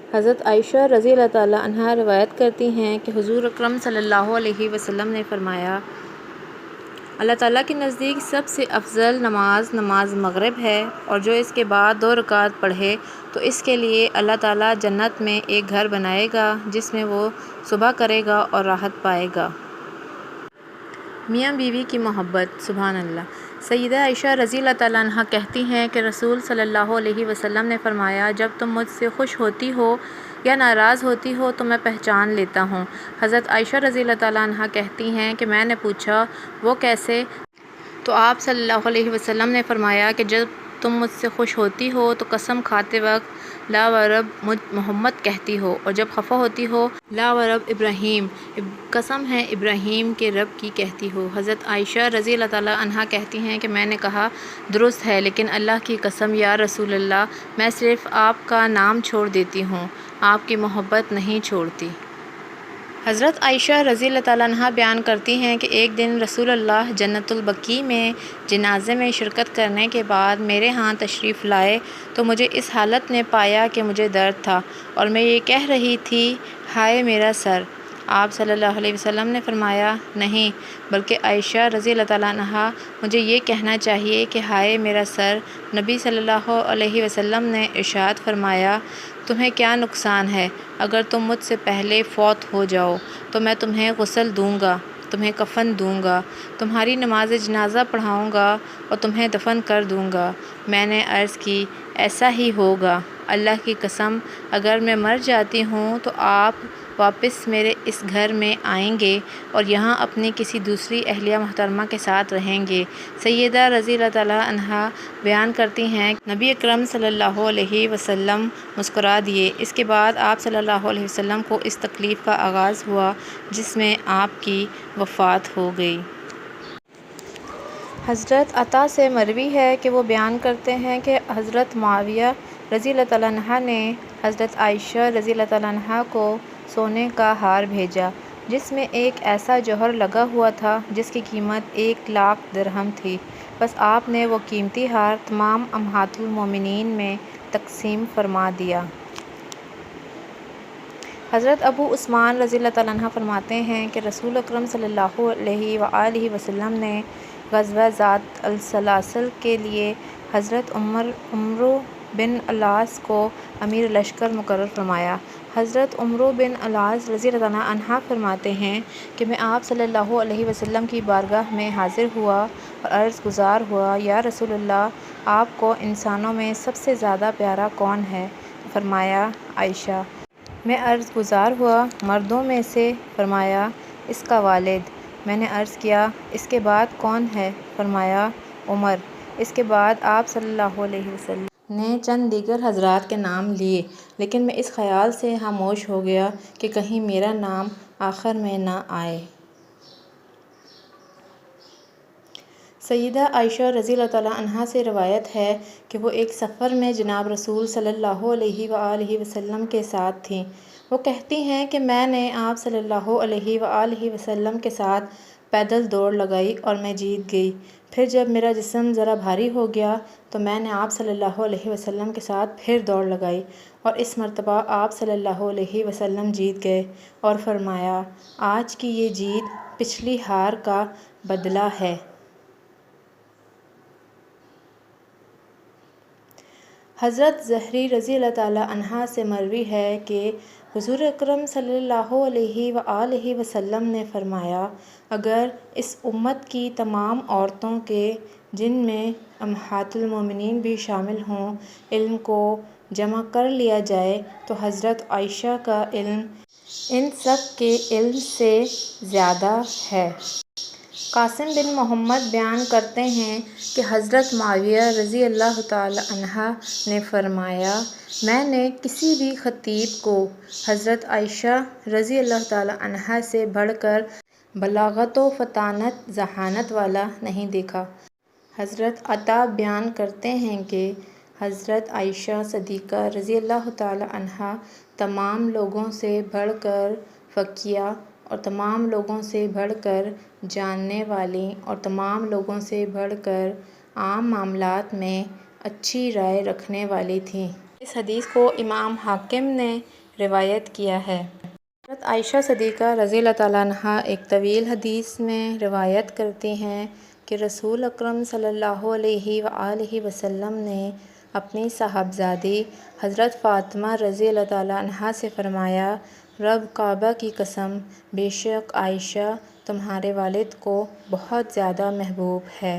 حضرت عائشہ رضی اللہ تعالیٰ عنہا روایت کرتی ہیں کہ حضور اکرم صلی اللہ علیہ وسلم نے فرمایا، اللہ تعالیٰ کے نزدیک سب سے افضل نماز مغرب ہے، اور جو اس کے بعد 2 رکعت پڑھے تو اس کے لیے اللہ تعالیٰ جنت میں ایک گھر بنائے گا جس میں وہ صبح کرے گا اور راحت پائے گا۔ میاں بیوی کی محبت، سبحان اللہ۔ سیدہ عائشہ رضی اللہ تعالیٰ عنہا کہتی ہیں کہ رسول صلی اللہ علیہ وسلم نے فرمایا، جب تم مجھ سے خوش ہوتی ہو یا ناراض ہوتی ہو تو میں پہچان لیتا ہوں۔ حضرت عائشہ رضی اللہ تعالیٰ عنہا کہتی ہیں کہ میں نے پوچھا، وہ کیسے؟ تو آپ صلی اللہ علیہ وسلم نے فرمایا کہ جب تم مجھ سے خوش ہوتی ہو تو قسم کھاتے وقت لا ورب محمد کہتی ہو، اور جب خفا ہوتی ہو لا ورب ابراہیم، قسم ہے ابراہیم کے رب کی کہتی ہو۔ حضرت عائشہ رضی اللہ تعالیٰ عنہا کہتی ہیں کہ میں نے کہا، درست ہے، لیکن اللہ کی قسم یا رسول اللہ، میں صرف آپ کا نام چھوڑ دیتی ہوں، آپ کی محبت نہیں چھوڑتی۔ حضرت عائشہ رضی اللہ تعالیٰ عنہا بیان کرتی ہیں کہ ایک دن رسول اللہ جنت البقیع میں جنازے میں شرکت کرنے کے بعد میرے ہاں تشریف لائے تو مجھے اس حالت میں پایا کہ مجھے درد تھا اور میں یہ کہہ رہی تھی، ہائے میرا سر۔ آپ صلی اللہ علیہ وسلم نے فرمایا، نہیں، بلکہ عائشہ رضی اللہ تعالیٰ عنہا، مجھے یہ کہنا چاہیے کہ ہائے میرا سر۔ نبی صلی اللہ علیہ وسلم نے ارشاد فرمایا، تمہیں کیا نقصان ہے؟ اگر تم مجھ سے پہلے فوت ہو جاؤ تو میں تمہیں غسل دوں گا، تمہیں کفن دوں گا، تمہاری نماز جنازہ پڑھاؤں گا اور تمہیں دفن کر دوں گا۔ میں نے عرض کی، ایسا ہی ہوگا، اللہ کی قسم، اگر میں مر جاتی ہوں تو آپ واپس میرے اس گھر میں آئیں گے اور یہاں اپنی کسی دوسری اہلیہ محترمہ کے ساتھ رہیں گے۔ سیدہ رضی اللہ تعالیٰ عنہا بیان کرتی ہیں، نبی اکرم صلی اللہ علیہ وسلم مسکرا دیے۔ اس کے بعد آپ صلی اللہ علیہ وسلم کو اس تکلیف کا آغاز ہوا جس میں آپ کی وفات ہو گئی۔ حضرت عطا سے مروی ہے کہ وہ بیان کرتے ہیں کہ حضرت معاویہ رضی اللہ تعالیٰ عنہ نے حضرت عائشہ رضی اللہ تعالیٰ عنہ کو سونے کا ہار بھیجا جس میں ایک ایسا جوہر لگا ہوا تھا جس کی قیمت 1,00,000 درہم تھی۔ بس آپ نے وہ قیمتی ہار تمام امہات المومنین میں تقسیم فرما دیا۔ حضرت ابو عثمان رضی اللہ تعالیٰ عنہ فرماتے ہیں کہ رسول اکرم صلی اللہ علیہ وآلہ وسلم نے غزوہ ذات السلاسل کے لیے حضرت عمرو بن العاص کو امیر لشکر مقرر فرمایا۔ حضرت عمرو بن العاص رضی اللہ تعالیٰ عنہ فرماتے ہیں کہ میں آپ صلی اللہ علیہ وسلم کی بارگاہ میں حاضر ہوا اور عرض گزار ہوا، یا رسول اللہ، آپ کو انسانوں میں سب سے زیادہ پیارا کون ہے؟ فرمایا، عائشہ۔ میں عرض گزار ہوا، مردوں میں سے؟ فرمایا، اس کا والد۔ میں نے عرض کیا، اس کے بعد کون ہے؟ فرمایا، عمر۔ اس کے بعد آپ صلی اللہ علیہ وسلم نے چند دیگر حضرات کے نام لیے، لیکن میں اس خیال سے خاموش ہو گیا کہ کہیں میرا نام آخر میں نہ آئے۔ سیدہ عائشہ رضی اللہ تعالیٰ عنہا سے روایت ہے کہ وہ ایک سفر میں جناب رسول صلی اللہ علیہ وآلہ وسلم کے ساتھ تھیں۔ وہ کہتی ہیں کہ میں نے آپ صلی اللہ علیہ وآلہ وسلم کے ساتھ پیدل دوڑ لگائی اور میں جیت گئی۔ پھر جب میرا جسم ذرا بھاری ہو گیا تو میں نے آپ صلی اللہ علیہ وسلم کے ساتھ پھر دوڑ لگائی، اور اس مرتبہ آپ صلی اللہ علیہ وسلم جیت گئے اور فرمایا، آج کی یہ جیت پچھلی ہار کا بدلہ ہے۔ حضرت زہری رضی اللہ تعالیٰ عنہا سے مروی ہے کہ حضور اکرم صلی اللہ علیہ وآلہ وسلم نے فرمایا، اگر اس امت کی تمام عورتوں کے، جن میں امہات المومنین بھی شامل ہوں، علم کو جمع کر لیا جائے تو حضرت عائشہ کا علم ان سب کے علم سے زیادہ ہے۔ قاسم بن محمد بیان کرتے ہیں کہ حضرت معاویہ رضی اللہ تعالیٰ عنہ نے فرمایا، میں نے کسی بھی خطیب کو حضرت عائشہ رضی اللہ تعالیٰ عنہ سے بڑھ کر بلاغت و فطانت، ذہانت والا نہیں دیکھا۔ حضرت عطا بیان کرتے ہیں کہ حضرت عائشہ صدیقہ رضی اللہ تعالیٰ عنہا تمام لوگوں سے بڑھ کر فقیہ اور تمام لوگوں سے بڑھ کر جاننے والی اور تمام لوگوں سے بڑھ کر عام معاملات میں اچھی رائے رکھنے والی تھیں۔ اس حدیث کو امام حاکم نے روایت کیا ہے۔ حضرت عائشہ صدیقہ رضی اللہ تعالیٰ عنہا ایک طویل حدیث میں روایت کرتی ہیں کہ رسول اکرم صلی اللہ علیہ وآلہ وسلم نے اپنی صاحبزادی حضرت فاطمہ رضی اللہ تعالیٰ عنہا سے فرمایا، رب کعبہ کی قسم، بے شک عائشہ تمہارے والد کو بہت زیادہ محبوب ہے۔